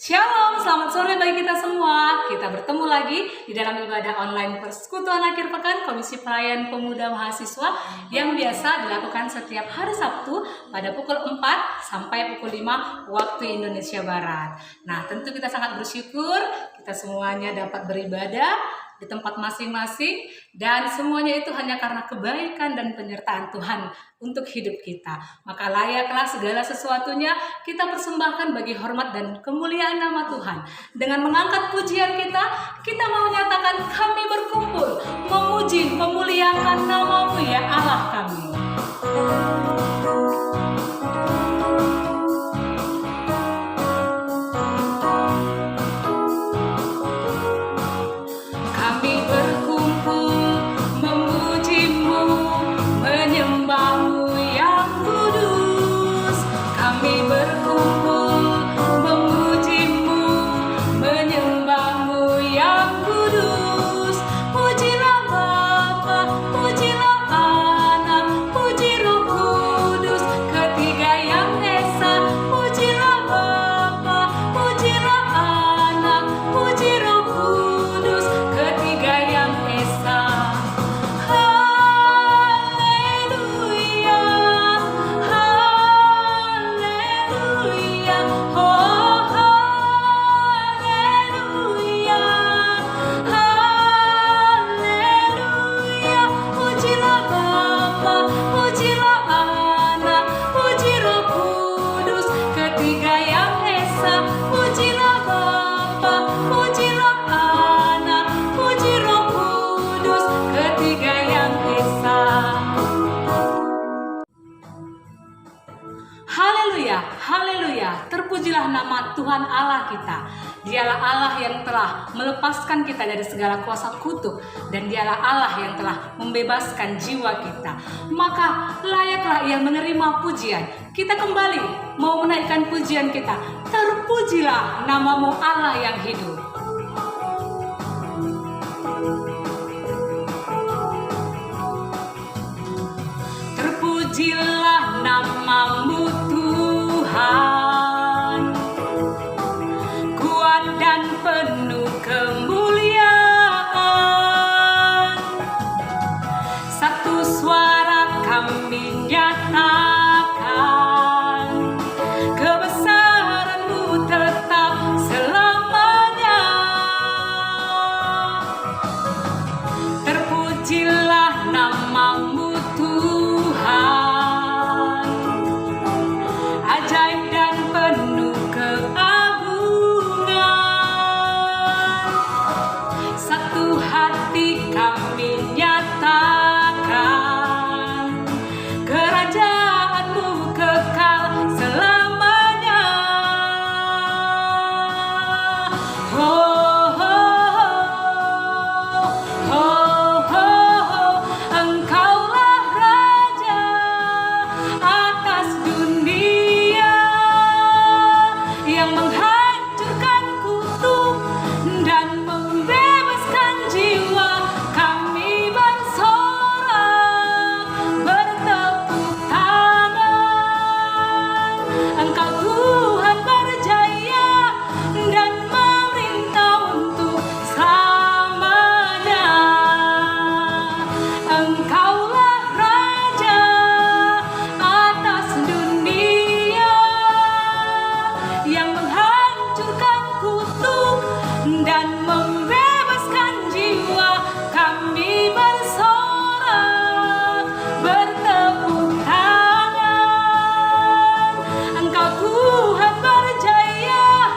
Shalom, selamat sore bagi kita semua. Kita bertemu lagi di dalam ibadah online Persekutuan Akhir Pekan Komisi Pelayan Pemuda Mahasiswa yang biasa dilakukan setiap hari Sabtu pada pukul 4 sampai pukul 5 waktu Indonesia Barat. Nah, tentu kita sangat bersyukur kita semuanya dapat beribadah di tempat masing-masing, dan semuanya itu hanya karena kebaikan dan penyertaan Tuhan untuk hidup kita. Maka layaklah segala sesuatunya kita persembahkan bagi hormat dan kemuliaan nama Tuhan. Dengan mengangkat pujian kita mau menyatakan kami berkumpul memuji memuliakan nama-Mu ya Allah kami. Haleluya, terpujilah nama Tuhan Allah kita. Dialah Allah yang telah melepaskan kita dari segala kuasa kutuk, dan dialah Allah yang telah membebaskan jiwa kita. Maka layaklah Ia menerima pujian. Kita kembali mau menaikkan pujian kita. Terpujilah nama-Mu Allah yang hidup. Terpujilah nama-Mu Tuhan, kuat dan penuh kemuliaan. Satu suara kami nyatakan, kebesaran-Mu tetap selamanya. Terpujilah nama-Mu Tuhan, ajaib dan penuh keagungan. Satu hati kami nyatakan, kerajaan-Mu kekal selamanya. Oh, oh, oh, oh, Engkaulah Raja atas dunia, yang menghancurkan kutuk dan membebaskan jiwa. Kami bersorak, bertepuk tangan. Engkau Tuhan berjaya dan memerintah untuk selamanya. Engkaulah Raja atas dunia, yang menghancurkan kutuk dan membebaskan jiwa. Kami bersorak, bertepuk tangan. Engkau Tuhan berjaya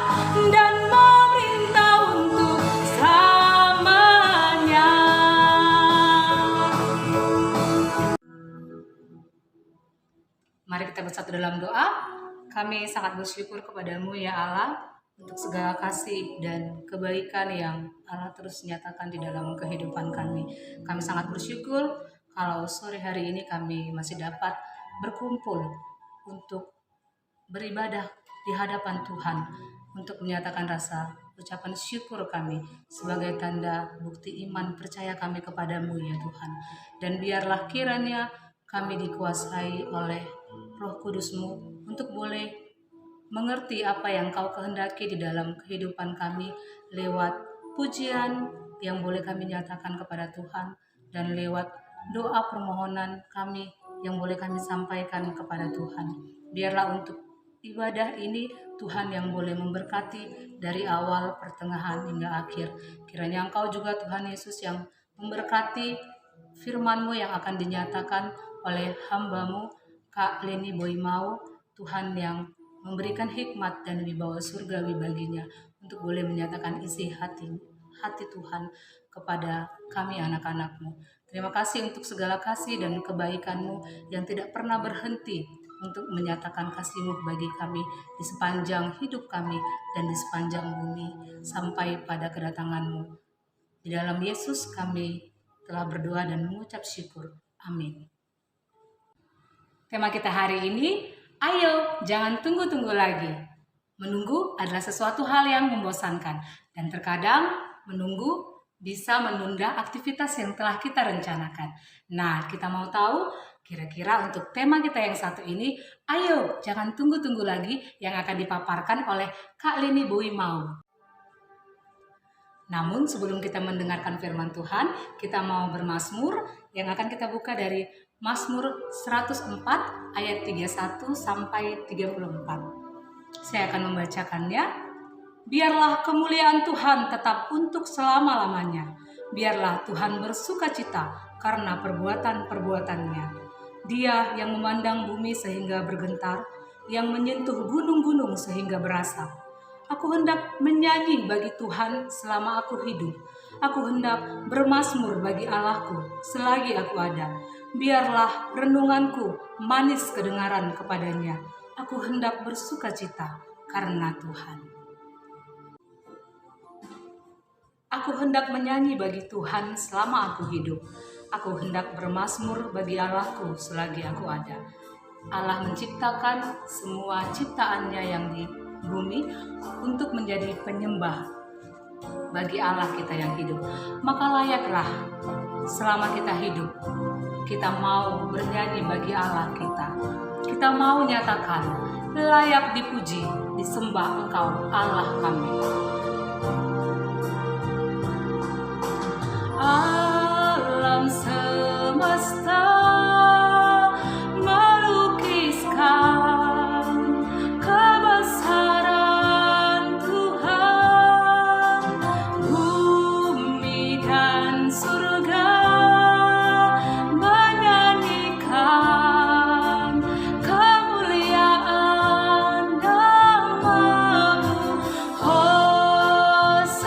dan memerintah untuk selamanya. Mari kita bersatu dalam doa. Kami sangat bersyukur kepada-Mu ya Allah, untuk segala kasih dan kebaikan yang Allah terus nyatakan di dalam kehidupan kami. Kami sangat bersyukur kalau sore hari ini kami masih dapat berkumpul untuk beribadah di hadapan Tuhan, untuk menyatakan rasa ucapan syukur kami sebagai tanda bukti iman percaya kami kepada-Mu ya Tuhan. Dan biarlah kiranya kami dikuasai oleh Roh Kudus-Mu untuk boleh mengerti apa yang Kau kehendaki di dalam kehidupan kami lewat pujian yang boleh kami nyatakan kepada Tuhan dan lewat doa permohonan kami yang boleh kami sampaikan kepada Tuhan. Biarlah untuk ibadah ini Tuhan yang boleh memberkati dari awal, pertengahan hingga akhir. Kiranya Engkau juga Tuhan Yesus yang memberkati firman-Mu yang akan dinyatakan oleh hamba-Mu Kak Leni Boimau, Tuhan yang memberikan hikmat dan wibawa surgawi baginya untuk boleh menyatakan isi hati Tuhan kepada kami anak-anak-Mu. Terima kasih untuk segala kasih dan kebaikan-Mu yang tidak pernah berhenti untuk menyatakan kasih-Mu bagi kami di sepanjang hidup kami dan di sepanjang bumi sampai pada kedatangan-Mu. Di dalam Yesus kami telah berdoa dan mengucap syukur. Amin. Tema kita hari ini, ayo jangan tunggu-tunggu lagi. Menunggu adalah sesuatu hal yang membosankan dan terkadang menunggu bisa menunda aktivitas yang telah kita rencanakan. Nah, kita mau tahu kira-kira untuk tema kita yang satu ini, ayo jangan tunggu-tunggu lagi, yang akan dipaparkan oleh Kak Leni Boimau. Namun sebelum kita mendengarkan firman Tuhan, kita mau bermazmur yang akan kita buka dari Mazmur 104 ayat 31 sampai 34. Saya akan membacakannya. Biarlah kemuliaan Tuhan tetap untuk selama-lamanya. Biarlah Tuhan bersukacita karena perbuatan-perbuatannya. Dia yang memandang bumi sehingga bergentar, yang menyentuh gunung-gunung sehingga berasap. Aku hendak menyanyi bagi Tuhan selama aku hidup. Aku hendak bermazmur bagi Allahku selagi aku ada. Biarlah renunganku manis kedengaran kepadanya. Aku hendak bersukacita karena Tuhan. Aku hendak menyanyi bagi Tuhan selama aku hidup. Aku hendak bermazmur bagi Allahku selagi aku ada. Allah menciptakan semua ciptaannya yang di bumi untuk menjadi penyembah bagi Allah kita yang hidup. Maka layaklah selama kita hidup, kita mau bernyanyi bagi Allah kita. Kita mau nyatakan, layak dipuji, disembah Engkau Allah kami. Alam semesta melukiskan kebesaran Tuhan, bumi dan surga menyanyikan kemuliaan nama-Mu. Hosana.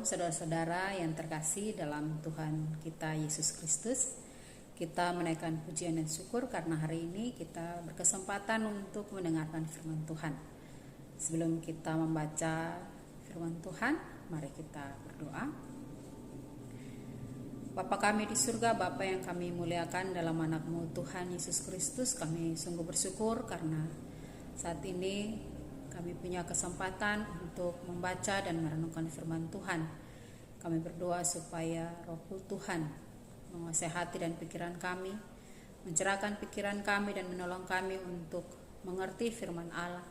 saudara-saudara yang terkasih dalam Tuhan kita Yesus Kristus. Kita menaikkan pujian dan syukur karena hari ini kita berkesempatan untuk mendengarkan firman Tuhan. Sebelum kita membaca firman Tuhan, mari kita berdoa. Bapa kami di surga, Bapa yang kami muliakan dalam anak-Mu Tuhan Yesus Kristus, kami sungguh bersyukur karena saat ini kami punya kesempatan untuk membaca dan merenungkan firman Tuhan. Kami berdoa supaya Roh Tuhan menguasai hati dan pikiran kami, mencerahkan pikiran kami dan menolong kami untuk mengerti firman Allah,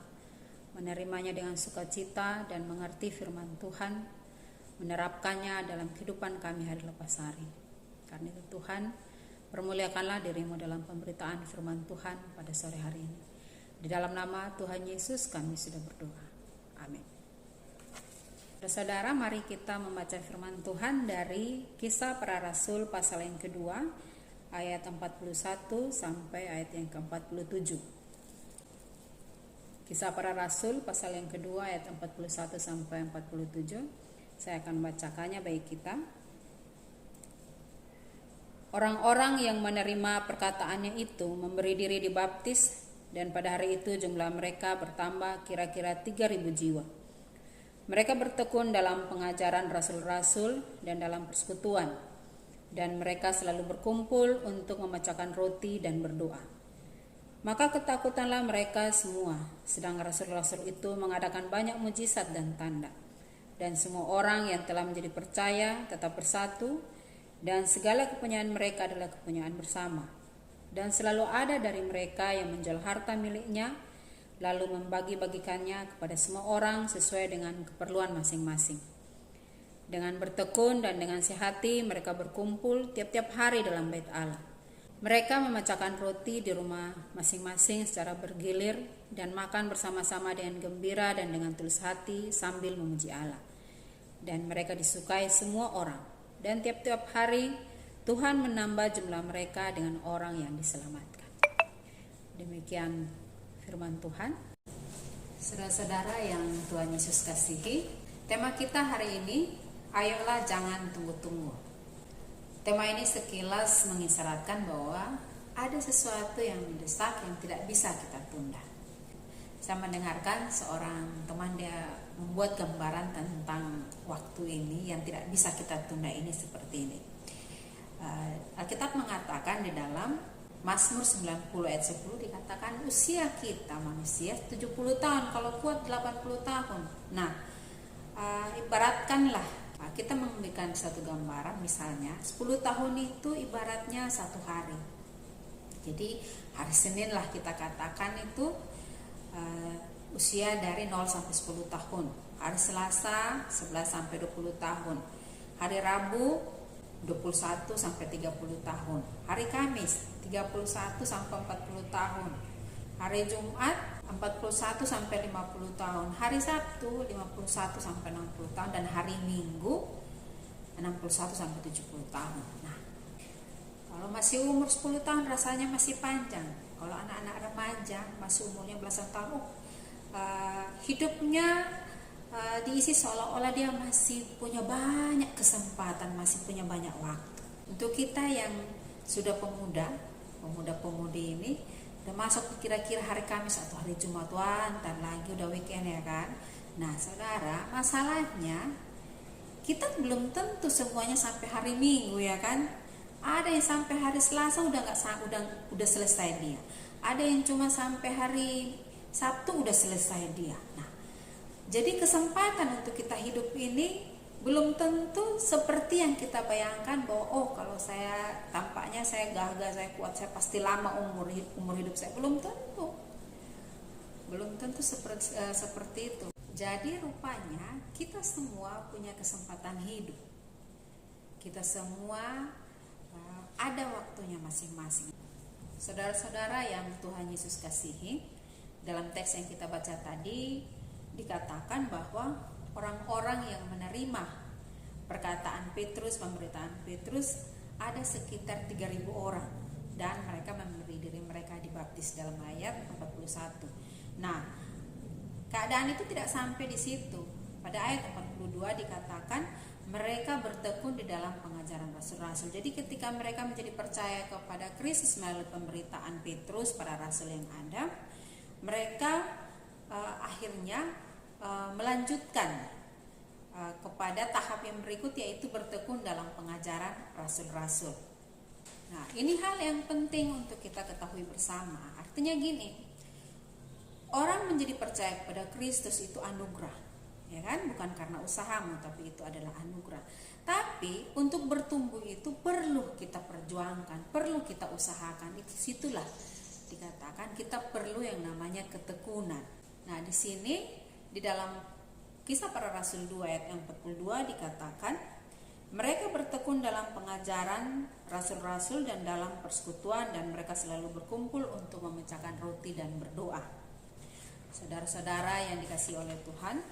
menerimanya dengan sukacita dan mengerti firman Tuhan, menerapkannya dalam kehidupan kami hari lepas hari. Karena itu Tuhan, permuliakanlah diri-Mu dalam pemberitaan firman Tuhan pada sore hari ini. Di dalam nama Tuhan Yesus kami sudah berdoa. Amin. Saudara, mari kita membaca firman Tuhan dari Kisah Para Rasul pasal yang kedua, ayat 41 sampai ayat yang ke-47. Kisah Para Rasul pasal yang kedua ayat 41 sampai 47. Saya akan membacakannya bagi kita. Orang-orang yang menerima perkataannya itu memberi diri dibaptis, dan pada hari itu jumlah mereka bertambah kira-kira 3.000 jiwa. Mereka bertekun dalam pengajaran rasul-rasul dan dalam persekutuan, dan mereka selalu berkumpul untuk memecahkan roti dan berdoa. Maka ketakutanlah mereka semua, sedang rasul-rasul itu mengadakan banyak mujizat dan tanda. Dan semua orang yang telah menjadi percaya tetap bersatu, dan segala kepunyaan mereka adalah kepunyaan bersama. Dan selalu ada dari mereka yang menjual harta miliknya, lalu membagi-bagikannya kepada semua orang sesuai dengan keperluan masing-masing. Dengan bertekun dan dengan sehati mereka berkumpul tiap-tiap hari dalam bait Allah. Mereka memecahkan roti di rumah masing-masing secara bergilir dan makan bersama-sama dengan gembira dan dengan tulus hati sambil memuji Allah. Dan mereka disukai semua orang. Dan tiap-tiap hari Tuhan menambah jumlah mereka dengan orang yang diselamatkan. Demikian firman Tuhan. Saudara-saudara yang Tuhan Yesus kasihi, tema kita hari ini, ayolah jangan tunggu-tunggu. Tema ini sekilas mengisyaratkan bahwa ada sesuatu yang mendesak yang tidak bisa kita tunda. Saya mendengarkan seorang teman, dia membuat gambaran tentang waktu ini yang tidak bisa kita tunda ini seperti ini. Alkitab mengatakan di dalam Mazmur 90 ayat 10 dikatakan usia kita manusia 70 tahun, kalau kuat 80 tahun. Nah, ibaratkanlah kita memberikan satu gambaran, misalnya 10 tahun itu ibaratnya satu hari. Jadi hari Senin lah kita katakan itu usia dari 0 sampai 10 tahun. Hari Selasa 11 sampai 20 tahun. Hari Rabu 21 sampai 30 tahun. Hari Kamis 31 sampai 40 tahun. Hari Jumat 41 sampai 50 tahun. Hari Sabtu 51 sampai 60 tahun dan hari Minggu 61 sampai 70 tahun. Nah, kalau masih umur 10 tahun rasanya masih panjang. Kalau anak-anak remaja masih umurnya belasan tahun, hidupnya diisi seolah-olah dia masih punya banyak kesempatan, masih punya banyak waktu. Untuk kita yang sudah pemuda-pemudi ini udah masuk kira-kira hari Kamis atau hari Jumat, ntar lagi udah weekend ya kan. Nah saudara, masalahnya kita belum tentu semuanya sampai hari Minggu ya kan. Ada yang sampai hari Selasa udah selesai dia. Ada yang cuma sampai hari Sabtu udah selesai dia. Nah, jadi kesempatan untuk kita hidup ini belum tentu seperti yang kita bayangkan bahwa kalau saya tampaknya saya gagah, saya kuat, saya pasti lama umur hidup saya. Belum tentu seperti itu. Jadi rupanya kita semua punya kesempatan hidup. Kita semua ada waktunya masing-masing. Saudara-saudara yang Tuhan Yesus kasihi, dalam teks yang kita baca tadi dikatakan bahwa orang-orang yang menerima perkataan Petrus, pemberitaan Petrus, ada sekitar 3.000 orang dan mereka memberi diri mereka dibaptis dalam ayat 41. Nah, keadaan itu tidak sampai di situ. Pada ayat 42 dikatakan mereka bertekun di dalam pengajaran rasul-rasul. Jadi ketika mereka menjadi percaya kepada Kristus melalui pemberitaan Petrus, para rasul yang ada, mereka akhirnya melanjutkan kepada tahap yang berikut, yaitu bertekun dalam pengajaran rasul-rasul. Nah, ini hal yang penting untuk kita ketahui bersama. Artinya gini, orang menjadi percaya kepada Kristus itu anugerah, ya kan? Bukan karena usahamu, tapi itu adalah anugerah. Tapi untuk bertumbuh itu perlu kita perjuangkan, perlu kita usahakan. Itu situlah dikatakan kita perlu yang namanya ketekunan. Nah, di sini di dalam Kisah Para Rasul 2 ayat yang 42 dikatakan, mereka bertekun dalam pengajaran rasul-rasul dan dalam persekutuan, dan mereka selalu berkumpul untuk memecahkan roti dan berdoa. Saudara-saudara yang dikasihi oleh Tuhan,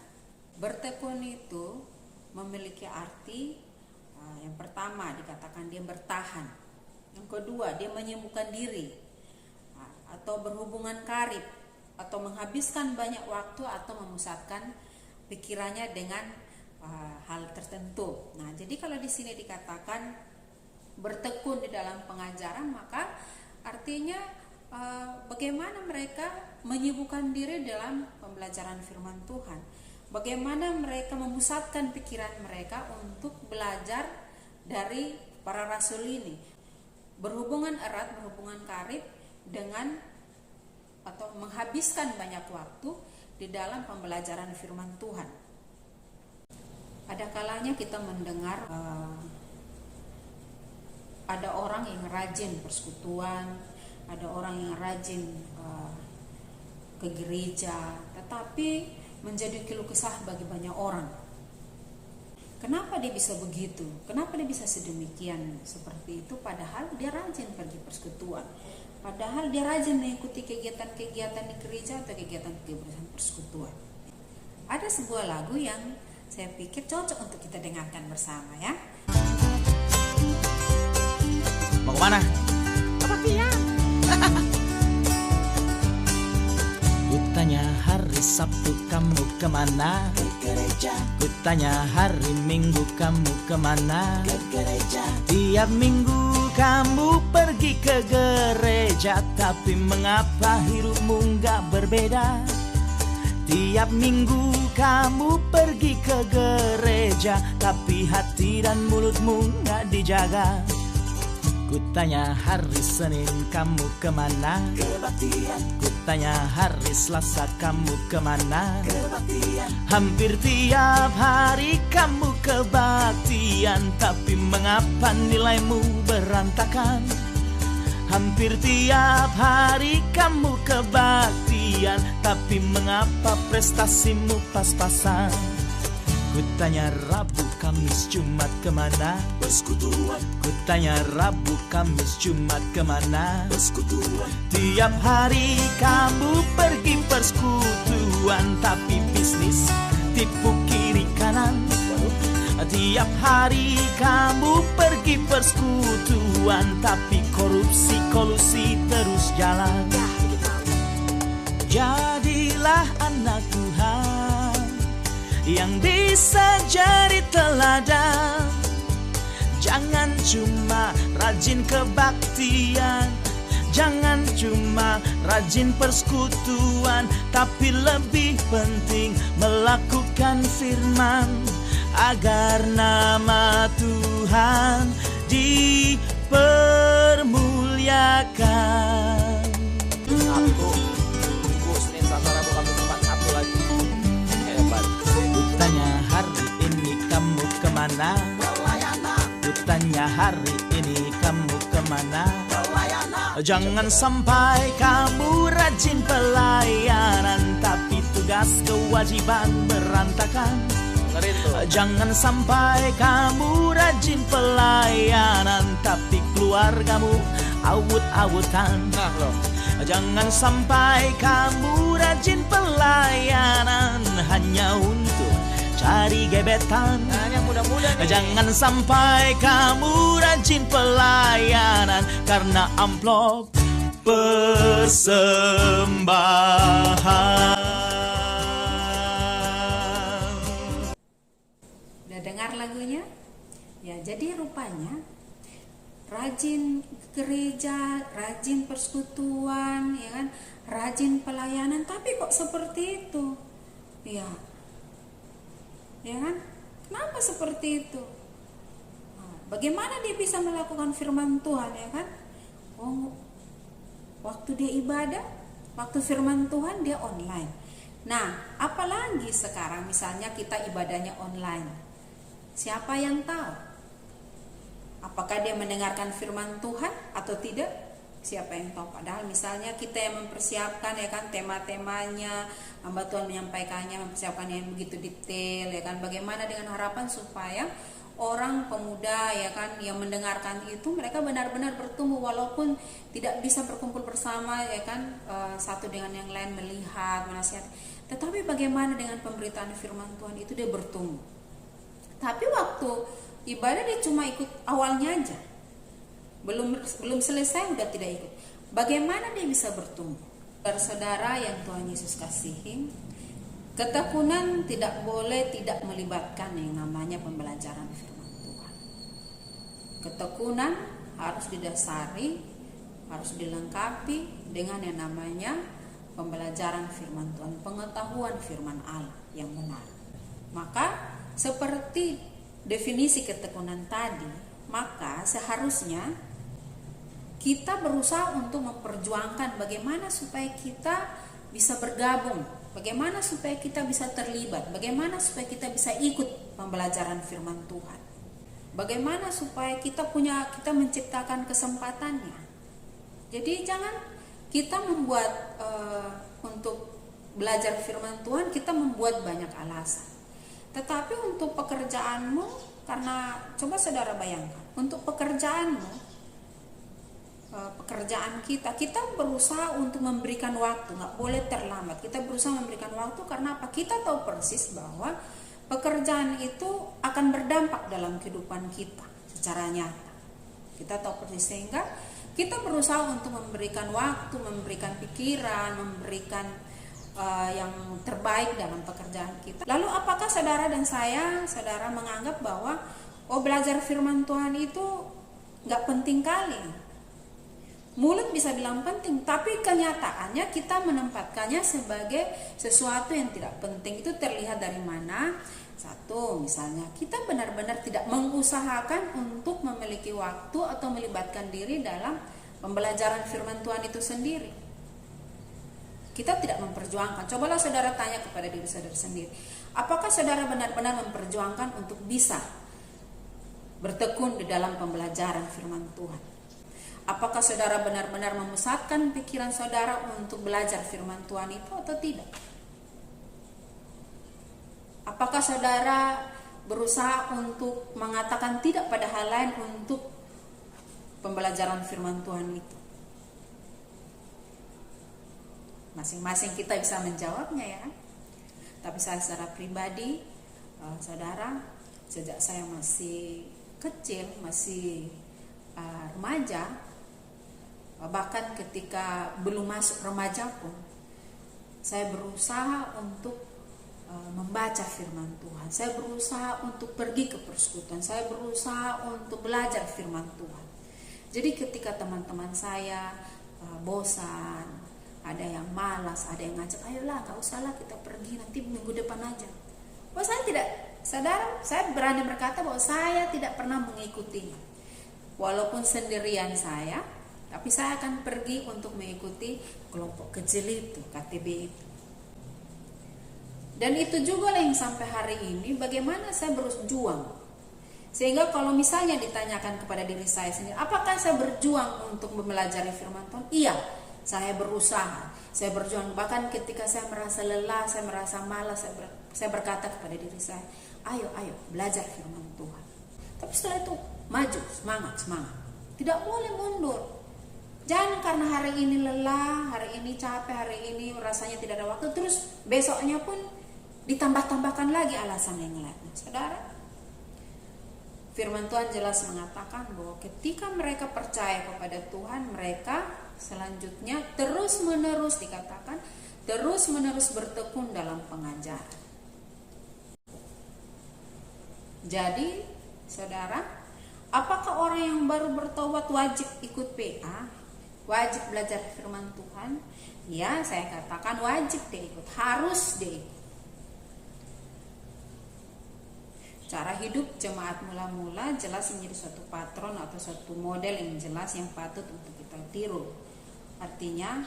bertekun itu memiliki arti yang pertama dikatakan dia bertahan, yang kedua dia menyembuhkan diri, atau berhubungan karib, atau menghabiskan banyak waktu, atau memusatkan pikirannya dengan hal tertentu. Nah, jadi kalau di sini dikatakan bertekun di dalam pengajaran, maka artinya bagaimana mereka menyibukkan diri dalam pembelajaran firman Tuhan. Bagaimana mereka memusatkan pikiran mereka untuk belajar dari para rasul ini. Berhubungan erat, berhubungan karib dengan atau menghabiskan banyak waktu di dalam pembelajaran firman Tuhan. Ada kalanya kita mendengar ada orang yang rajin persekutuan, ada orang yang rajin ke gereja, tetapi menjadi keluh kesah bagi banyak orang. Kenapa dia bisa begitu? Kenapa dia bisa sedemikian seperti itu? Padahal dia rajin pergi persekutuan, padahal dia rajin mengikuti kegiatan-kegiatan di gereja atau kegiatan-kegiatan persekutuan. Ada sebuah lagu yang saya pikir cocok untuk kita dengarkan bersama, ya. Mau kemana? Apa dia? Kutanya hari Sabtu kamu kemana? Ke gereja. Kutanya hari Minggu kamu kemana? Ke gereja. Tiap minggu kamu pergi ke gereja, tapi mengapa hidupmu gak berbeda? Tiap minggu kamu pergi ke gereja, tapi hati dan mulutmu gak dijaga. Kutanya hari Senin kamu kemana? Kebaktian. Kutanya hari Selasa kamu kemana? Kebaktian. Hampir tiap hari kamu kebaktian, tapi mengapa nilaimu berantakan? Hampir tiap hari kamu kebaktian, tapi mengapa prestasimu pas-pasan? Kutanya Rabu, Kamis, Jumat kemana? Persekutuan. Kutanya Rabu, Kamis, Jumat kemana? Persekutuan. Tiap hari kamu pergi persekutuan, tapi bisnis tipu kiri kanan. Tiap hari kamu pergi persekutuan, tapi korupsi kolusi terus jalan. Jadilah anak Tuhan yang bisa jadi teladan. Jangan cuma rajin kebaktian, jangan cuma rajin persekutuan, tapi lebih penting melakukan firman, agar nama Tuhan dipermuliakan. Sabtu, Minggu, Senin, Selasa, Rabu, Kamis, Jumat, Sabtu lagi. Hebat. Kutanya hari ini kamu kemana? Pelayanan. Kutanya hari ini kamu kemana? Pelayanan. Jangan sampai kamu rajin pelayanan, tapi tugas kewajiban berantakan. Jangan sampai kamu rajin pelayanan, tapi keluargamu awut-awutan. Nah loh. Jangan sampai kamu rajin pelayanan hanya untuk cari gebetan. Nah, yang muda-muda nih. Jangan sampai kamu rajin pelayanan karena amplop persembahan. Udah dengar lagunya? jadi rupanya rajin gereja, rajin persekutuan, ya kan, rajin pelayanan, tapi kok seperti itu, ya kan? Kenapa seperti itu? Bagaimana dia bisa melakukan firman Tuhan, ya kan? Oh, waktu dia ibadah, waktu firman Tuhan dia online. Nah, apalagi sekarang misalnya kita ibadahnya online. Siapa yang tahu? Apakah dia mendengarkan firman Tuhan atau tidak? Siapa yang tahu? Padahal misalnya kita yang mempersiapkan, ya kan, tema-temanya, hamba Tuhan menyampaikannya, mempersiapkan yang begitu detail, ya kan. Bagaimana dengan harapan supaya orang pemuda, ya kan, yang mendengarkan itu mereka benar-benar bertumbuh walaupun tidak bisa berkumpul bersama, ya kan, satu dengan yang lain melihat, menasihati. Tetapi bagaimana dengan pemberitaan firman Tuhan itu dia bertumbuh. Tapi waktu ibadah dia cuma ikut awalnya aja, belum selesai udah tidak ikut. Bagaimana dia bisa bertumbuh? Saudara yang Tuhan Yesus kasihi, ketekunan tidak boleh tidak melibatkan yang namanya pembelajaran firman Tuhan. Ketekunan harus didasari, harus dilengkapi dengan yang namanya pembelajaran firman Tuhan, pengetahuan firman Allah yang benar. Maka seperti definisi ketekunan tadi, maka seharusnya kita berusaha untuk memperjuangkan bagaimana supaya kita bisa bergabung, bagaimana supaya kita bisa terlibat, bagaimana supaya kita bisa ikut pembelajaran firman Tuhan, bagaimana supaya kita menciptakan kesempatannya. Jadi jangan kita membuat untuk belajar firman Tuhan kita membuat banyak alasan. Tetapi untuk pekerjaanmu, karena coba saudara bayangkan, untuk pekerjaan kita berusaha untuk memberikan waktu, nggak boleh terlambat. Kita berusaha memberikan waktu karena apa? Kita tahu persis bahwa pekerjaan itu akan berdampak dalam kehidupan kita secara nyata. Kita tahu persis, sehingga kita berusaha untuk memberikan waktu, memberikan pikiran, memberikan yang terbaik dalam pekerjaan kita. Lalu apakah saudara dan saudara menganggap bahwa belajar firman Tuhan itu nggak penting kali? Mulut bisa bilang penting, tapi kenyataannya kita menempatkannya sebagai sesuatu yang tidak penting. Itu terlihat dari mana? Satu, misalnya kita benar-benar tidak mengusahakan untuk memiliki waktu atau melibatkan diri dalam pembelajaran firman Tuhan itu sendiri. Kita tidak memperjuangkan. Cobalah saudara tanya kepada diri saudara sendiri, apakah saudara benar-benar memperjuangkan untuk bisa bertekun di dalam pembelajaran firman Tuhan? Apakah saudara benar-benar memusatkan pikiran saudara untuk belajar firman Tuhan itu atau tidak? Apakah saudara berusaha untuk mengatakan tidak pada hal lain untuk pembelajaran firman Tuhan itu? Masing-masing kita bisa menjawabnya, ya. Tapi saya secara pribadi, saudara, sejak saya masih kecil, masih remaja, bahkan ketika belum masuk remaja pun, saya berusaha untuk membaca firman Tuhan. Saya berusaha untuk pergi ke persekutuan. Saya berusaha untuk belajar firman Tuhan. Jadi ketika teman-teman saya bosan, ada yang malas, ada yang ngajak, ayolah, gak usahlah kita pergi, nanti minggu depan aja. Saya tidak, saudara, saya berani berkata bahwa saya tidak pernah mengikutinya. Walaupun sendirian saya, tapi saya akan pergi untuk mengikuti kelompok kecil itu, KTB itu. Dan itu juga yang sampai hari ini bagaimana saya berjuang. Sehingga kalau misalnya ditanyakan kepada diri saya sendiri, apakah saya berjuang untuk mempelajari firman Tuhan? Iya, saya berusaha, saya berjuang. Bahkan ketika saya merasa lelah, saya merasa malas, saya berkata kepada diri saya, ayo belajar firman Tuhan. Tapi setelah itu maju, semangat. Tidak boleh mundur. Jangan karena hari ini lelah, hari ini capek, hari ini rasanya tidak ada waktu, terus besoknya pun ditambah-tambahkan lagi alasan yang lain. Saudara, firman Tuhan jelas mengatakan bahwa ketika mereka percaya kepada Tuhan, mereka selanjutnya terus-menerus dikatakan terus-menerus bertekun dalam pengajaran. Jadi, saudara, Apakah orang yang baru bertobat wajib ikut PA? Wajib belajar firman Tuhan? Ya, saya katakan wajib dia ikut, harus dia ikut. Cara hidup jemaat mula-mula jelas menjadi suatu patron atau suatu model yang jelas yang patut untuk kita tiru. Artinya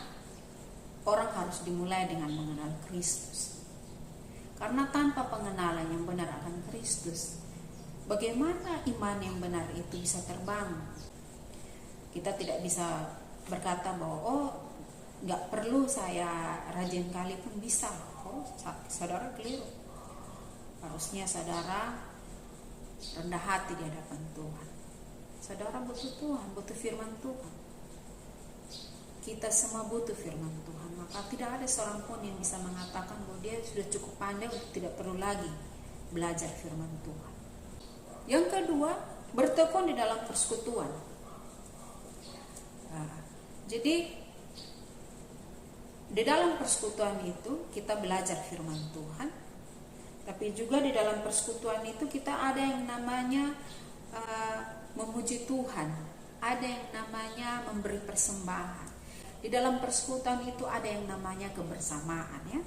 orang harus dimulai dengan mengenal Kristus. Karena tanpa pengenalan yang benar akan Kristus, bagaimana iman yang benar itu bisa terbangun? Kita tidak bisa berkata bahwa nggak perlu saya rajin kali pun bisa. Saudara keliru. Harusnya saudara rendah hati di hadapan Tuhan. Saudara butuh Tuhan, butuh firman Tuhan. Kita semua butuh firman Tuhan. Maka tidak ada seorang pun yang bisa mengatakan bahwa dia sudah cukup pandai untuk tidak perlu lagi belajar firman Tuhan. Yang kedua, bertekun di dalam persekutuan. Jadi di dalam persekutuan itu kita belajar firman Tuhan, tapi juga di dalam persekutuan itu kita ada yang namanya memuji Tuhan, ada yang namanya memberi persembahan. Di dalam persekutuan itu ada yang namanya kebersamaan, ya.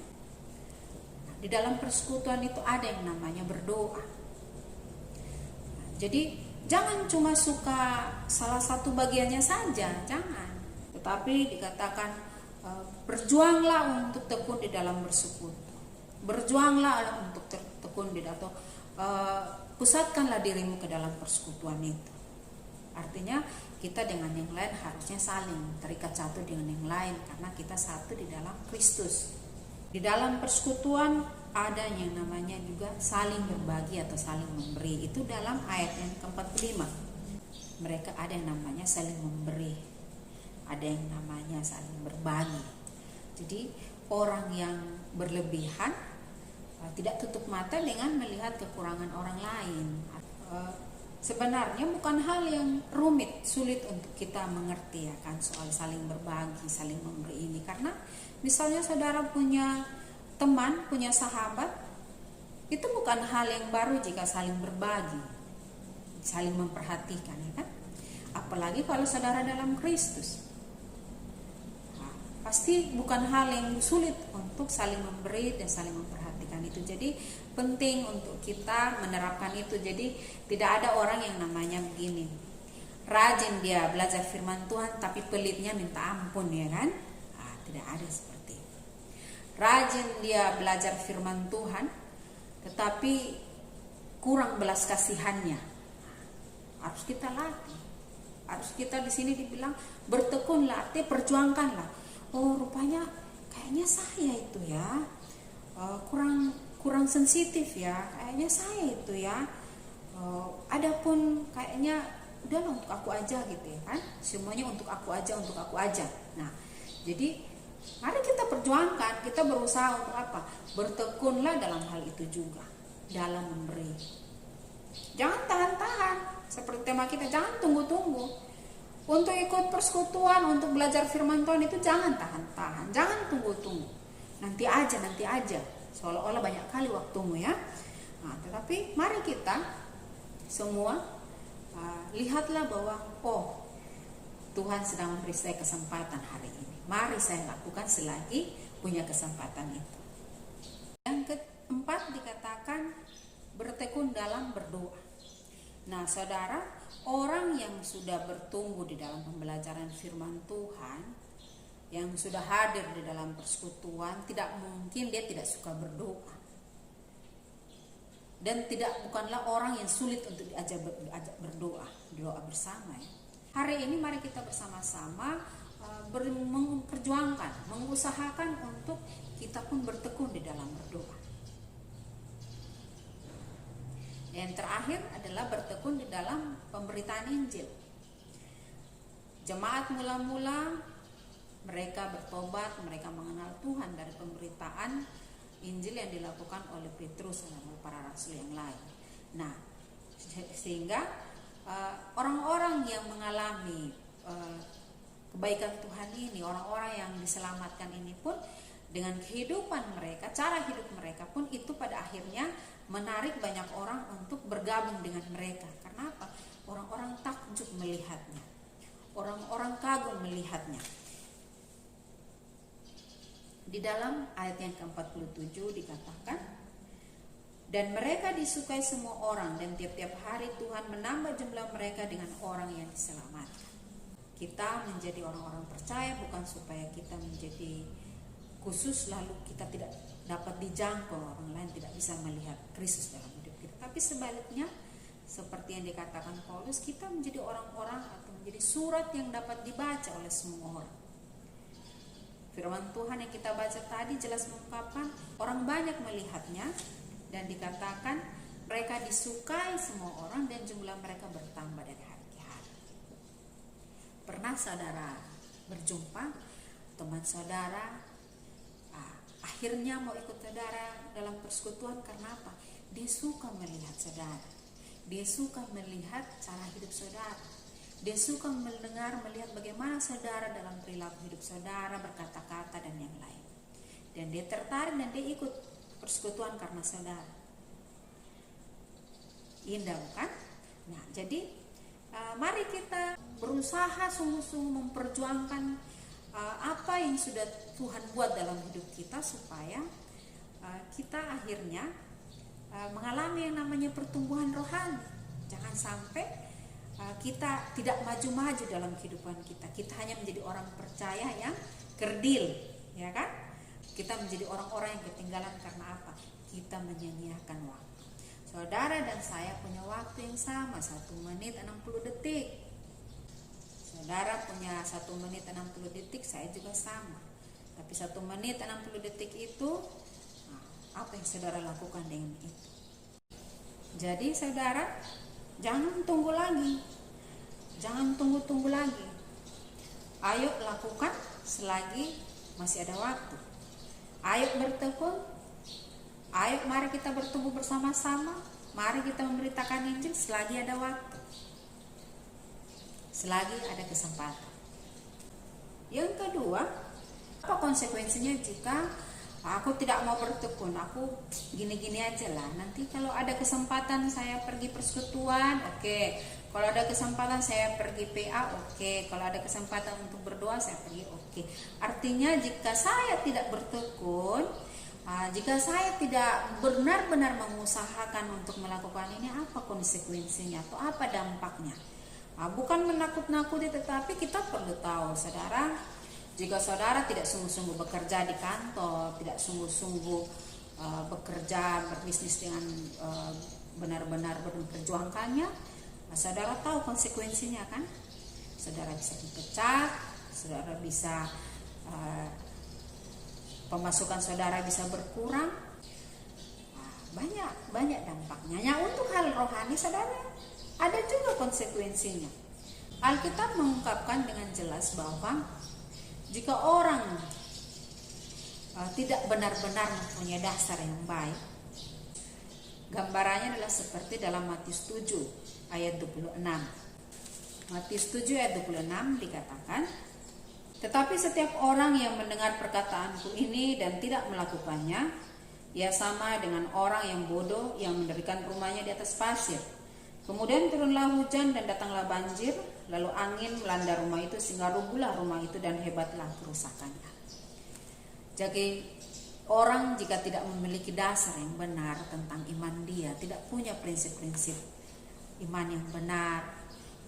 Di dalam persekutuan itu ada yang namanya berdoa. Jadi jangan cuma suka salah satu bagiannya saja, jangan. Tetapi dikatakan berjuanglah untuk tekun di dalam bersekutu. Berjuanglah untuk tekun di atau pusatkanlah dirimu ke dalam persekutuan itu. Artinya kita dengan yang lain harusnya saling terikat satu dengan yang lain karena kita satu di dalam Kristus. Di dalam persekutuan ada yang namanya juga saling berbagi atau saling memberi. Itu dalam ayat yang ke-45. Mereka ada yang namanya saling memberi, ada yang namanya saling berbagi. Jadi orang yang berlebihan tidak tutup mata dengan melihat kekurangan orang lain. Sebenarnya bukan hal yang rumit, sulit untuk kita mengerti ya kan soal saling berbagi, saling memberi ini. Karena misalnya saudara punya teman, punya sahabat, itu bukan hal yang baru jika saling berbagi, saling memperhatikan ya kan. Apalagi kalau saudara dalam Kristus. Pasti bukan hal yang sulit untuk saling memberi dan saling memperhatikan itu. Jadi penting untuk kita menerapkan itu. Jadi tidak ada orang yang namanya begini, rajin dia belajar firman Tuhan tapi pelitnya minta ampun ya kan. Tidak ada seperti itu. Rajin dia belajar firman Tuhan tetapi kurang belas kasihannya. Harus kita latih. Harus kita di sini dibilang bertekunlah, artinya perjuangkanlah. Oh rupanya kayaknya saya itu ya kurang sensitif ya, kayaknya saya itu ya adapun kayaknya udahlah untuk aku aja gitu ya kan, semuanya untuk aku aja. Nah jadi mari kita perjuangkan, kita berusaha untuk apa? Bertekunlah dalam hal itu juga, dalam memberi. Jangan tahan-tahan, seperti tema kita, jangan tunggu-tunggu. Untuk ikut persekutuan, untuk belajar firman Tuhan itu jangan tahan-tahan, jangan tunggu-tunggu. Nanti aja, seolah-olah banyak kali waktumu ya. Nah, tetapi mari kita semua lihatlah bahwa Tuhan sedang memberi saya kesempatan hari ini. Mari saya lakukan selagi punya kesempatan itu. Yang keempat dikatakan bertekun dalam berdoa. Nah saudara, orang yang sudah bertumbuh di dalam pembelajaran firman Tuhan, yang sudah hadir di dalam persekutuan, tidak mungkin dia tidak suka berdoa. Dan bukanlah orang yang sulit untuk diajak berdoa bersama ya. Hari ini mari kita bersama-sama memperjuangkan, mengusahakan untuk kita pun bertekun di dalam berdoa. Yang terakhir adalah bertekun di dalam pemberitaan Injil. Jemaat mula-mula mereka bertobat, mereka mengenal Tuhan dari pemberitaan Injil yang dilakukan oleh Petrus dan para rasul yang lain. Nah, sehingga orang-orang yang mengalami kebaikan Tuhan ini, orang-orang yang diselamatkan ini pun dengan kehidupan mereka, cara hidup mereka pun itu pada akhirnya menarik banyak orang untuk bergabung dengan mereka. Karena apa? Orang-orang takjub melihatnya. Orang-orang kagum melihatnya. Di dalam ayat yang ke-47 dikatakan, dan mereka disukai semua orang, dan tiap-tiap hari Tuhan menambah jumlah mereka dengan orang yang diselamatkan. Kita menjadi orang-orang percaya bukan supaya kita menjadi khusus lalu kita tidak dapat dijangkau, orang lain tidak bisa melihat Kristus dalam hidup kita. Tapi sebaliknya, seperti yang dikatakan Paulus, kita menjadi orang-orang atau menjadi surat yang dapat dibaca oleh semua orang. Firman Tuhan yang kita baca tadi jelas mengungkapkan orang banyak melihatnya, dan dikatakan mereka disukai semua orang dan jumlah mereka bertambah dari hari ke hari. Pernah saudara berjumpa teman saudara, akhirnya mau ikut saudara dalam persekutuan karena apa? Dia suka melihat saudara, dia suka melihat cara hidup saudara, dia suka melihat bagaimana saudara dalam perilaku hidup saudara, berkata-kata dan yang lain. Dan dia tertarik dan dia ikut persekutuan karena saudara. Indah bukan? Nah, jadi mari kita berusaha sungguh-sungguh memperjuangkan apa yang sudah Tuhan buat dalam hidup kita, supaya kita akhirnya mengalami yang namanya pertumbuhan rohani. Jangan sampai kita tidak maju-maju dalam kehidupan kita. Kita hanya menjadi orang percaya yang kerdil, ya kan? Kita menjadi orang-orang yang ketinggalan karena apa? Kita menyia-nyiakan waktu. Saudara dan saya punya waktu yang sama, 1 menit 60 detik. Saudara punya 1 menit 60 detik, saya juga sama. Tapi 1 menit 60 detik itu, apa yang saudara lakukan dengan itu? Jadi saudara, jangan tunggu lagi. Jangan tunggu-tunggu lagi. Ayo lakukan selagi masih ada waktu. Ayo bertekun. Ayo mari kita bertumbuh bersama-sama. Mari kita memberitakan Injil selagi ada waktu, selagi ada kesempatan. Yang kedua, apa konsekuensinya jika aku tidak mau bertekun? Aku gini-gini aja lah. Nanti kalau ada kesempatan saya pergi persekutuan, oke. Kalau ada kesempatan saya pergi PA, oke. Kalau ada kesempatan untuk berdoa, saya pergi, oke. Artinya jika saya tidak bertekun, jika saya tidak benar-benar mengusahakan untuk melakukan ini, apa konsekuensinya atau apa dampaknya? Bukan menakut-nakuti, tetapi kita perlu tahu, saudara, jika saudara tidak sungguh-sungguh bekerja di kantor, tidak sungguh-sungguh bekerja, berbisnis dengan benar-benar memperjuangkannya, saudara tahu konsekuensinya kan? Saudara bisa dipecat, saudara bisa pemasukan saudara bisa berkurang, banyak dampaknya. Yang untuk hal rohani, saudara, ada juga konsekuensinya. Alkitab mengungkapkan dengan jelas bahwa jika orang tidak benar-benar mempunyai dasar yang baik, gambarannya adalah seperti dalam Matius 7 ayat 26. Matius 7 ayat 26 dikatakan, tetapi setiap orang yang mendengar perkataanku ini dan tidak melakukannya, ia sama dengan orang yang bodoh yang mendirikan rumahnya di atas pasir. Kemudian turunlah hujan dan datanglah banjir, lalu angin melanda rumah itu sehingga rubuhlah rumah itu dan hebatlah kerusakannya. Jadi orang jika tidak memiliki dasar yang benar tentang iman dia, tidak punya prinsip-prinsip iman yang benar,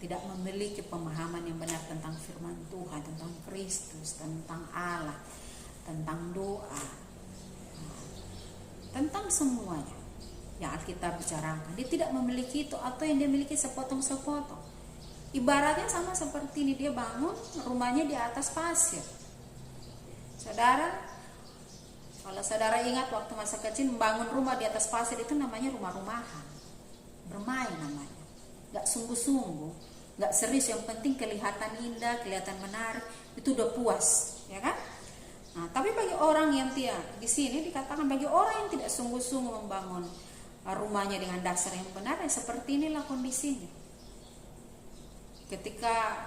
tidak memiliki pemahaman yang benar tentang firman Tuhan, tentang Kristus, tentang Allah, tentang doa, tentang semuanya yang Alkitab bicarakan, dia tidak memiliki itu, atau yang dia miliki sepotong-sepotong. Ibaratnya sama seperti ini, dia bangun rumahnya di atas pasir. Saudara, kalau saudara ingat waktu masa kecil membangun rumah di atas pasir itu namanya rumah-rumahan, bermain namanya, gak sungguh-sungguh, gak serius. Yang penting kelihatan indah, kelihatan menarik, itu udah puas, ya kan? Nah, tapi bagi orang yang di sini dikatakan bagi orang yang tidak sungguh-sungguh membangun rumahnya dengan dasar yang benar, ya seperti inilah kondisinya. Ketika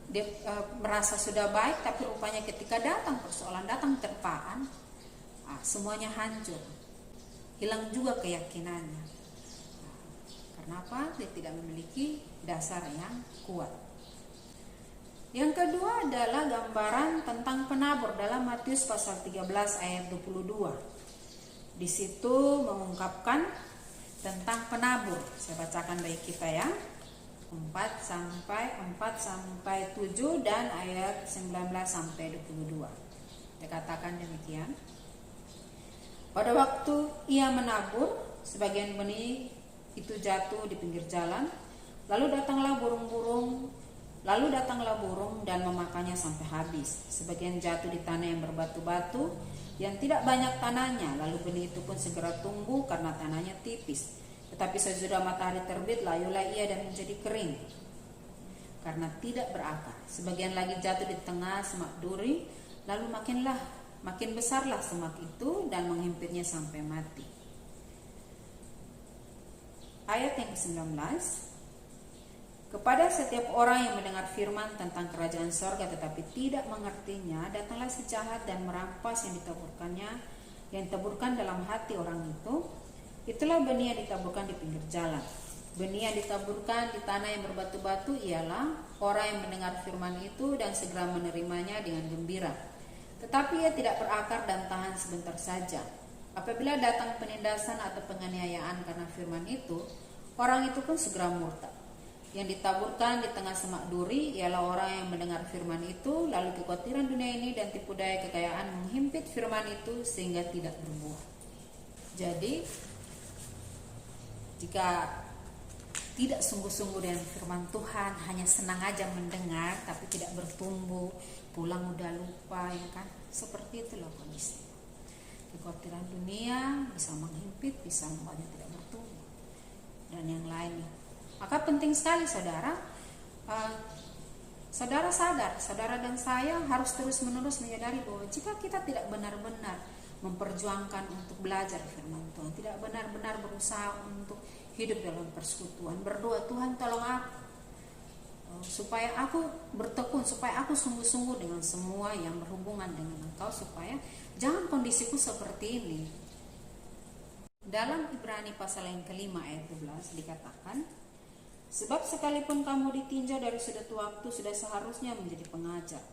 dia merasa sudah baik, tapi rupanya ketika datang persoalan, datang terpaan, semuanya hancur, hilang juga keyakinannya. Karena apa? Dia tidak memiliki dasar yang kuat. Yang kedua adalah gambaran tentang penabur dalam Matius pasal 13 ayat 22. Di situ mengungkapkan tentang penabur. Saya bacakan bagi kita ya. 4 sampai 7 dan ayat 19 sampai 22. Dia katakan demikian. Pada waktu ia menabur, sebagian benih itu jatuh di pinggir jalan, lalu datanglah burung dan memakannya sampai habis. Sebagian jatuh di tanah yang berbatu-batu, yang tidak banyak tanahnya, lalu benih itu pun segera tumbuh karena tanahnya tipis. Tetapi sesudah matahari terbit, layulah ia dan menjadi kering, karena tidak berakar. Sebagian lagi jatuh di tengah semak duri, lalu makin besarlah semak itu dan menghimpitnya sampai mati. Ayat yang ke-19. Kepada setiap orang yang mendengar firman tentang kerajaan sorga tetapi tidak mengertinya, datanglah si jahat dan merampas yang ditaburkan dalam hati orang itu. Itulah benih yang ditaburkan di pinggir jalan. Benih yang ditaburkan di tanah yang berbatu-batu ialah orang yang mendengar firman itu dan segera menerimanya dengan gembira. Tetapi ia tidak berakar dan tahan sebentar saja. Apabila datang penindasan atau penganiayaan karena firman itu, orang itu pun segera murtad. Yang ditaburkan di tengah semak duri ialah orang yang mendengar firman itu, lalu kekhawatiran dunia ini dan tipu daya kekayaan menghimpit firman itu sehingga tidak berbuah. Jadi, jika tidak sungguh-sungguh dengan firman Tuhan, hanya senang aja mendengar tapi tidak bertumbuh, pulang udah lupa, ya kan? Seperti itulah kondisi. Kekhawatiran dunia bisa menghimpit, bisa membuatnya tidak bertumbuh, dan yang lainnya. Maka penting sekali saudara sadar, saudara dan saya harus terus-menerus menyadari bahwa jika kita tidak benar-benar memperjuangkan untuk belajar firman Tuhan, tidak benar-benar berusaha untuk hidup dalam persekutuan, berdoa, Tuhan tolong aku supaya aku bertekun, supaya aku sungguh-sungguh dengan semua yang berhubungan dengan Engkau, supaya jangan kondisiku seperti ini. Dalam Ibrani pasal yang kelima ayat 12 dikatakan, sebab sekalipun kamu ditinjau dari sudut waktu, sudah seharusnya menjadi pengajar.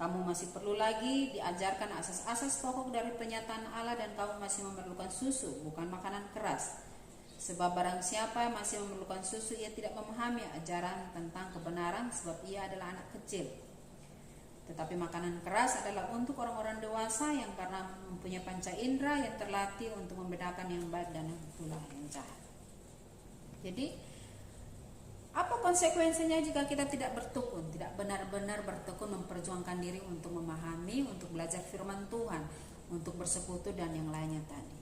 Kamu masih perlu lagi diajarkan asas-asas pokok dari penyataan Allah, dan kamu masih memerlukan susu, bukan makanan keras. Sebab barang siapa yang masih memerlukan susu, ia tidak memahami ajaran tentang kebenaran, sebab ia adalah anak kecil. Tetapi makanan keras adalah untuk orang-orang dewasa yang karena mempunyai panca indera yang terlatih untuk membedakan yang baik dan yang pula yang jahat. Jadi, apa konsekuensinya jika kita tidak bertekun, tidak benar-benar bertekun memperjuangkan diri untuk memahami, untuk belajar firman Tuhan, untuk bersekutu dan yang lainnya tadi?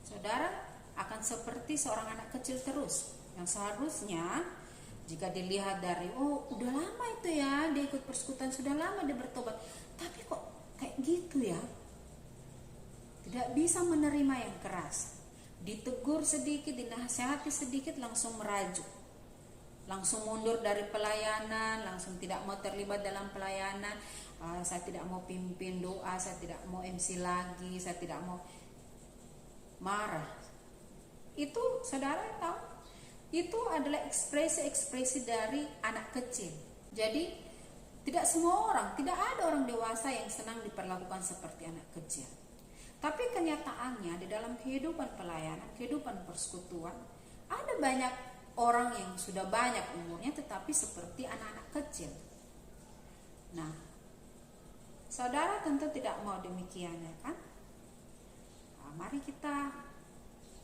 Saudara akan seperti seorang anak kecil terus, yang seharusnya jika dilihat dari, oh udah lama itu ya dia ikut persekutuan, sudah lama dia bertobat, tapi kok kayak gitu ya, tidak bisa menerima yang keras, ditegur sedikit, dinasihati sedikit langsung merajuk, langsung mundur dari pelayanan, langsung tidak mau terlibat dalam pelayanan. Saya tidak mau pimpin doa, saya tidak mau MC lagi, saya tidak mau, marah. Itu saudara tahu, itu adalah ekspresi-ekspresi dari anak kecil. Jadi tidak semua orang, tidak ada orang dewasa yang senang diperlakukan seperti anak kecil. Tapi kenyataannya di dalam kehidupan pelayanan, kehidupan persekutuan, ada banyak orang yang sudah banyak umurnya tetapi seperti anak-anak kecil. Nah, saudara tentu tidak mau demikian, ya kan? Nah, mari kita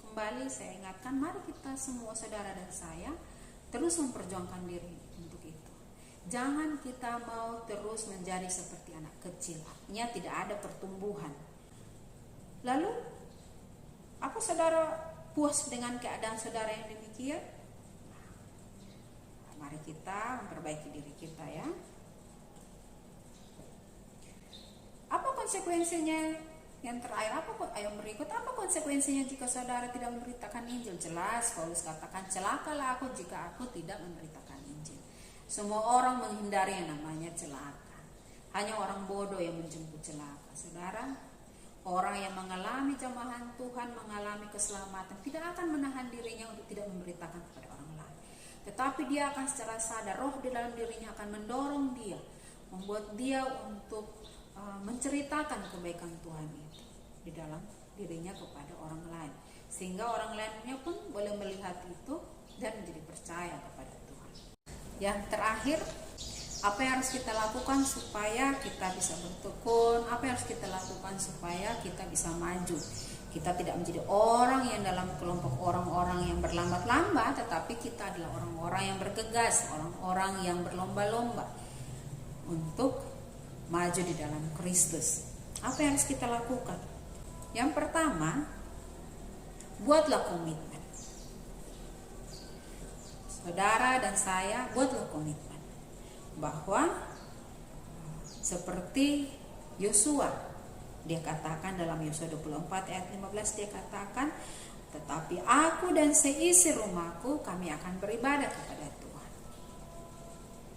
kembali, saya ingatkan, mari kita semua, saudara dan saya, terus memperjuangkan diri untuk itu. Jangan kita mau terus menjadi seperti anak kecil, artinya tidak ada pertumbuhan. Lalu, apa saudara puas dengan keadaan saudara yang demikian? Mari kita memperbaiki diri kita ya. Apa konsekuensinya? Yang terakhir, ayat berikut, apa konsekuensinya jika saudara tidak memberitakan Injil? Jelas, Paulus katakan, celakalah aku jika aku tidak memberitakan Injil. Semua orang menghindari yang namanya celaka. Hanya orang bodoh yang menjemput celaka. Saudara, orang yang mengalami jamahan Tuhan, mengalami keselamatan, tidak akan menahan dirinya untuk tidak memberitakan kepada orang lain. tetapi dia akan secara sadar, roh di dalam dirinya akan mendorong dia, membuat dia untuk menceritakan kebaikan Tuhan itu di dalam dirinya kepada orang lain, sehingga orang lainnya pun boleh melihat itu dan menjadi percaya kepada Tuhan. Yang terakhir, apa yang harus kita lakukan supaya kita bisa bertekun? Apa yang harus kita lakukan supaya kita bisa maju? Kita tidak menjadi orang yang dalam kelompok orang-orang yang berlambat-lambat, tetapi kita adalah orang-orang yang bergegas, orang-orang yang berlomba-lomba untuk maju di dalam Kristus. Apa yang harus kita lakukan? Yang pertama, buatlah komitmen. Saudara dan saya, buatlah komitmen bahwa seperti Yosua, dia katakan dalam Yosua 24 ayat 15, dia katakan, tetapi aku dan seisi rumahku kami akan beribadah kepada Tuhan.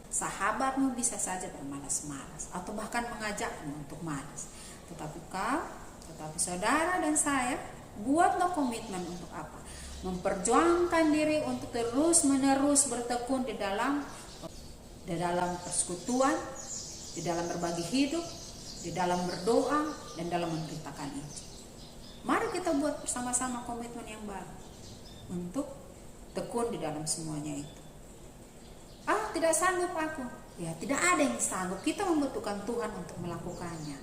Sahabatmu bisa saja bermalas-malas atau bahkan mengajakmu untuk malas, tetapi saudara dan saya, buatlah komitmen untuk apa? Memperjuangkan diri untuk terus-menerus bertekun di dalam persekutuan, di dalam berbagi hidup, di dalam berdoa, dan dalam memberitakan Injil. Mari kita buat bersama-sama komitmen yang baru untuk tekun di dalam semuanya itu. Tidak sanggup aku. Ya, tidak ada yang sanggup. Kita membutuhkan Tuhan untuk melakukannya.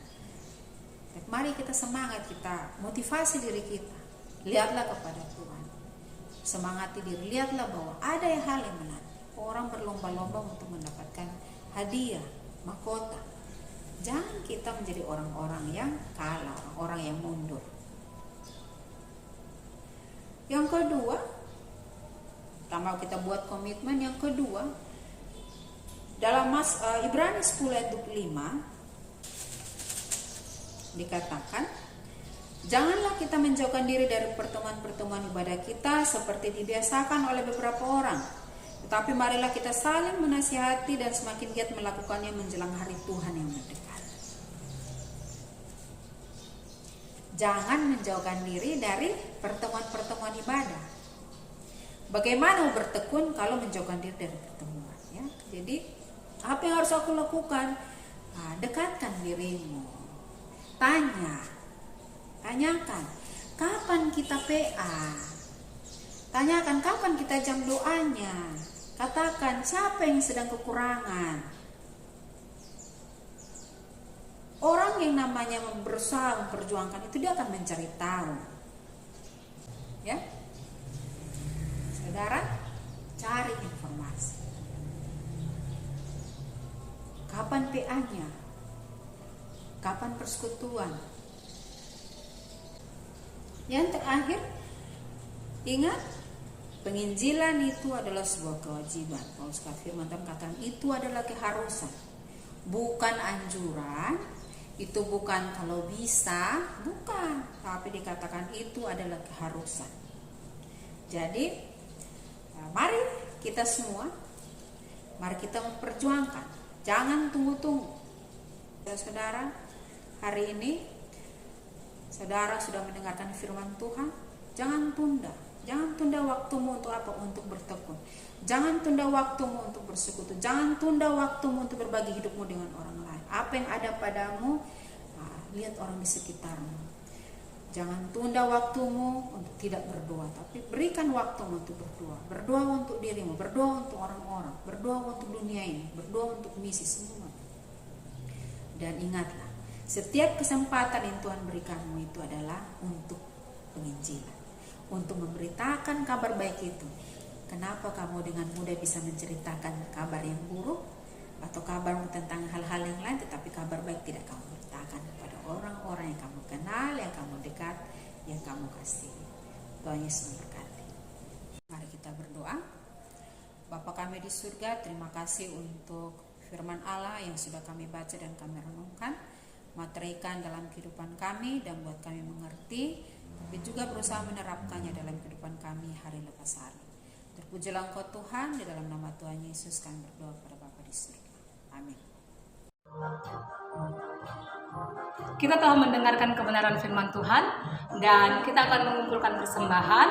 Mari kita semangat, kita motivasi diri kita. Lihatlah kepada Tuhan. Semangati diri, lihatlah bahwa ada hal yang menanti. Orang berlomba-lomba untuk mendapatkan hadiah, mahkota. Jangan kita menjadi orang-orang yang kalah, orang-orang yang mundur. Yang kedua, pertama kita buat komitmen. Yang kedua, dalam Ibrani 10 ayat 25 dikatakan, janganlah kita menjauhkan diri dari pertemuan-pertemuan ibadah kita seperti dibiasakan oleh beberapa orang, tetapi marilah kita saling menasihati dan semakin giat melakukannya menjelang hari Tuhan yang mendekat. Jangan menjauhkan diri dari pertemuan-pertemuan ibadah. Bagaimana bertekun kalau menjauhkan diri dari pertemuan? Ya, jadi apa yang harus aku lakukan? Dekatkan dirimu. Tanyakan, kapan kita PA? Tanyakan kapan kita jam doanya. Katakan siapa yang sedang kekurangan. Orang yang namanya berusaha memperjuangkan itu, dia akan mencari tahu. Ya, saudara, cari informasi. Kapan PA-nya? Kapan persekutuan? Yang terakhir, ingat, penginjilan itu adalah sebuah kewajiban. Paulus firman Tuhan katakan itu adalah keharusan, bukan anjuran. Itu bukan kalau bisa, bukan, tapi dikatakan itu adalah keharusan. Jadi, mari kita semua, mari kita memperjuangkan. Jangan tunggu-tunggu. Saudara, hari ini saudara sudah mendengarkan firman Tuhan. Jangan tunda. Jangan tunda waktumu untuk apa? Untuk bertekun. Jangan tunda waktumu untuk bersekutu. Jangan tunda waktumu untuk berbagi hidupmu dengan orang lain. Apa yang ada padamu, lihat orang di sekitarmu. Jangan tunda waktumu untuk tidak berdoa, tapi berikan waktumu untuk berdoa. Berdoa untuk dirimu, berdoa untuk orang-orang, berdoa untuk dunia ini, berdoa untuk misi semua. Dan ingatlah, setiap kesempatan yang Tuhan berikanmu itu adalah untuk penginjilan, untuk memberitakan kabar baik itu. Kenapa kamu dengan mudah bisa menceritakan kabar yang buruk atau kabar tentang hal-hal yang lain, tetapi kabar baik tidak kamu beritakan kepada orang-orang yang kamu kenal, yang kamu dekat, yang kamu kasih. Tuhan Yesus memberkati. Mari kita berdoa. Bapa kami di surga, terima kasih untuk firman Allah yang sudah kami baca dan kami renungkan. Materikan dalam kehidupan kami dan buat kami mengerti, tapi juga berusaha menerapkannya dalam kehidupan kami hari lepas hari. Terpujilah Engkau Tuhan, di dalam nama Tuhan Yesus kami berdoa kepada Bapa di surga. Amin. Kita telah mendengarkan kebenaran firman Tuhan dan kita akan mengumpulkan persembahan.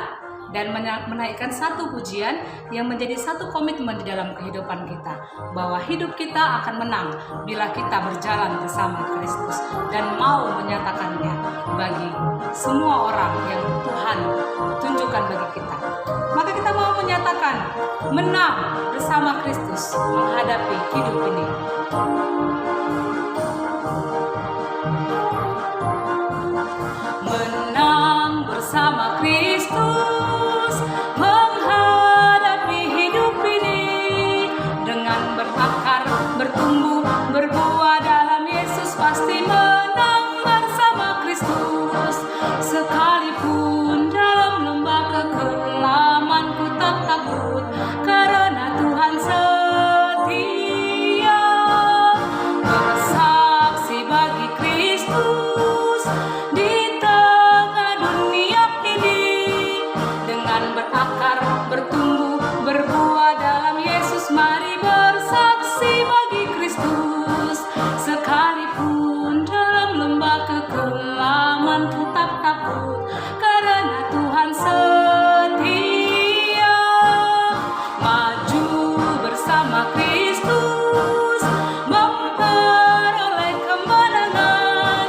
dan menaikkan satu pujian yang menjadi satu komitmen di dalam kehidupan kita, bahwa hidup kita akan menang bila kita berjalan bersama Kristus dan mau menyatakannya bagi semua orang yang Tuhan tunjukkan bagi kita. Maka kita mau menyatakan menang bersama Kristus menghadapi hidup ini. Menang bersama Kristus menghadapi hidup ini, dengan berakar, bertumbuh, berbuah dalam Yesus, pasti menang bersama Kristus. Sekalipun dalam lembah kekelaman ku tak takut, karena Tuhan setia. Bersaksi bagi Kristus di tengah dunia ini, dengan berakar, bertumbuh, berbuah dalam Yesus. Mari bersaksi bagi Kristus. Sekalipun dalam lembah kekelaman ku tak takut, karena Tuhan setia. Maju bersama Kristus memperoleh kemenangan,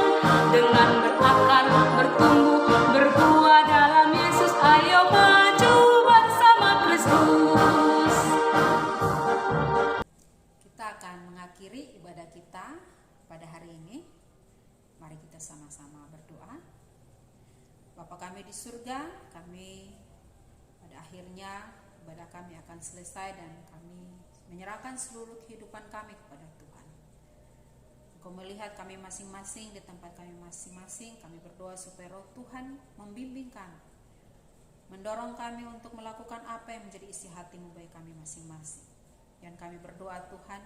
dengan berakar, bertumbuh, berbuah dalam Yesus. Ayo maju bersama Kristus. Kita akan mengakhiri ibadah kita pada hari ini. Mari kita sama-sama berdoa. Bapa kami di surga, kami pada akhirnya ibadah kami akan selesai dan kami menyerahkan seluruh kehidupan kami kepada Tuhan. Engkau melihat kami masing-masing di tempat kami masing-masing. Kami berdoa supaya Roh Tuhan membimbing kami, mendorong kami untuk melakukan apa yang menjadi isi hati-Mu bagi kami masing-masing. Dan kami berdoa Tuhan,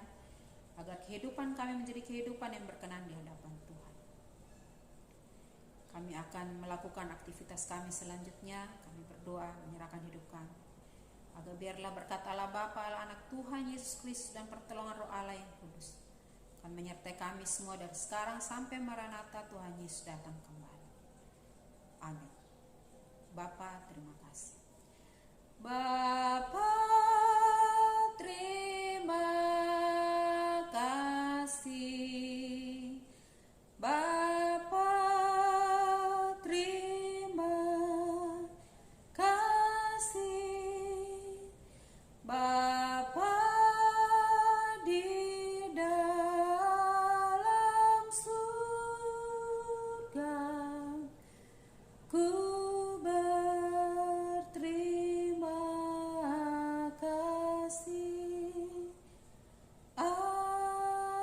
agar kehidupan kami menjadi kehidupan yang berkenan di hadapan Tuhan. Kami akan melakukan aktivitas kami selanjutnya. Kami berdoa menyerahkan hidup kami, agar biarlah berkat Allah Bapa, Allah Anak, Tuhan Yesus Kristus, dan pertolongan Roh Allah yang kudus akan menyertai kami semua dari sekarang sampai Maranatha Tuhan Yesus datang kembali. Amin. Bapa, terima kasih. Bapa, terima kasih. Bapa, terima kasih. Bapa di dalam surga, ku berterima kasih. Amin.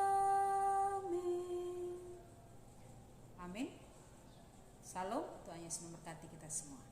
Amin. Salam, Tuhan Yesus memberkati kita semua.